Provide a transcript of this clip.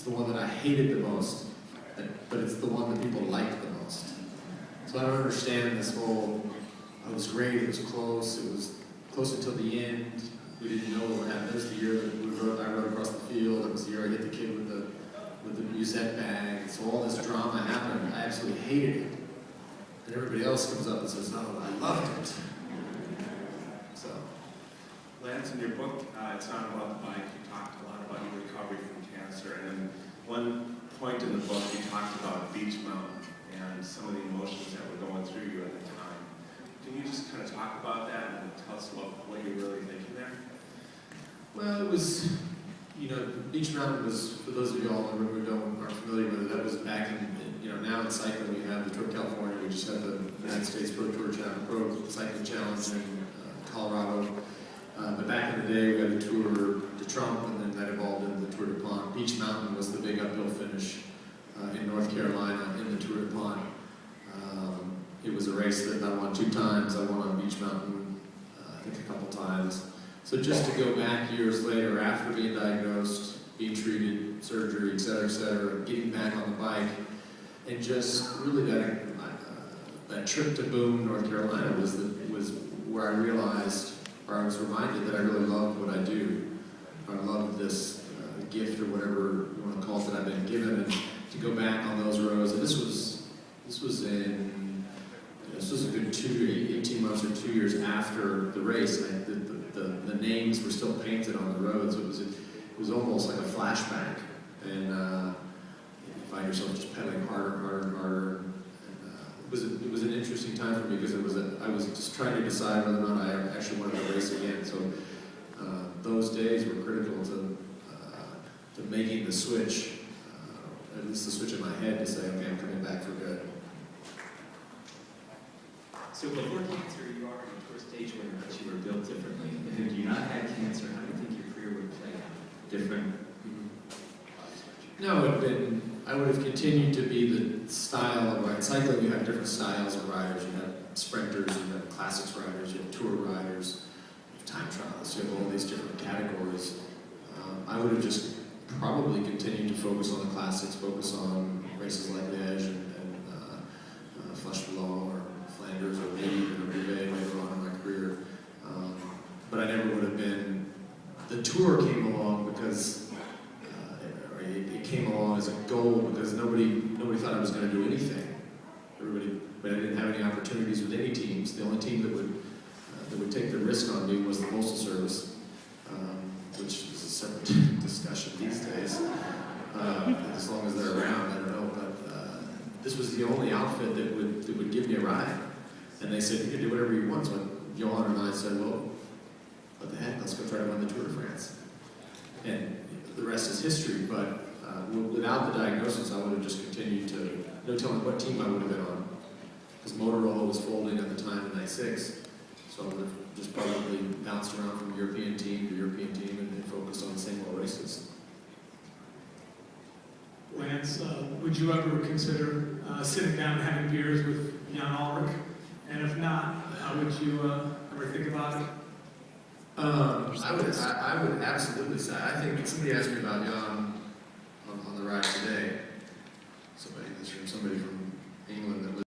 the one that I hated the most, but it's the one that people liked the most. So I don't understand this whole, it was great, it was close until the end. We didn't know what would happen. It was the year that I rode across the field. It was the year I hit the kid with the musette bag. So all this drama happened. I absolutely hated it. And everybody else comes up and says, no, I loved it. So. Lance, in your book, It's Not About the Bike, you talked a lot about your recovery from cancer. And then one point in the book, you talked about Beach Mountain and some of the emotions that were going through you at the time. Can you just kind of talk about that and tell us about what you're really thinking there? Well, it was, Beach Mountain was, for those of you all in the room who aren't familiar with it, that was back in, now in cycling we have the Tour of California, we just had the United States Pro Cycling Challenge in Colorado. But back in the day we had the Tour de Trump, and then that evolved into the Tour de Pont. Beach Mountain was the big uphill finish in North Carolina in the Tour de Pont. It was a race that I won 2 times. I won on Beach Mountain, I think a couple times. So just to go back years later, after being diagnosed, being treated, surgery, et cetera, getting back on the bike, and just really that trip to Boone, North Carolina was where I realized, or I was reminded that I really loved what I do. I loved this gift or whatever you want to call it that I've been given, and to go back on those roads. And this was a good 18 months or 2 years after the race. The names were still painted on the roads. It was almost like a flashback, and you find yourself just pedaling harder and harder and harder. And, it was an interesting time for me because I was just trying to decide whether or not I actually wanted to race again. So those days were critical to making the switch, at least the switch in my head to say, okay, I'm coming back for good. So before cancer, you are in tour stage winner, but you were built differently. If you not had cancer, how do you think your career would play out? Different? No, I would have continued to be the style of ride. Cycling, you have different styles of riders. You have sprinters, you have classics riders, you have tour riders, you have time trials, you have all these different categories. I would have just probably continued to focus on the classics, focus on races like Liège and Flèche Wallonne or Flanders, or maybe even a Roubaix later on in my career. But I never would have been. The tour came along because it came along as a goal because nobody thought I was going to do anything. But I didn't have any opportunities with any teams. The only team that would take the risk on me was the Postal Service, which is a separate discussion these days. As long as they're around, I don't know. But this was the only outfit that would give me a ride. And they said, you can do whatever you want. So Johan and I said, well, what the heck, let's go try to win the Tour de France. And the rest is history, but without the diagnosis, I would have just continued to, no telling what team I would have been on. Because Motorola was folding at the time in '96, so I would have just probably bounced around from European team to European team and focused on the same old races. Lance, would you ever consider sitting down and having beers with Jan Ullrich? And if not, would you ever think about it? I would absolutely say. I think somebody asked me about Jan on the ride today.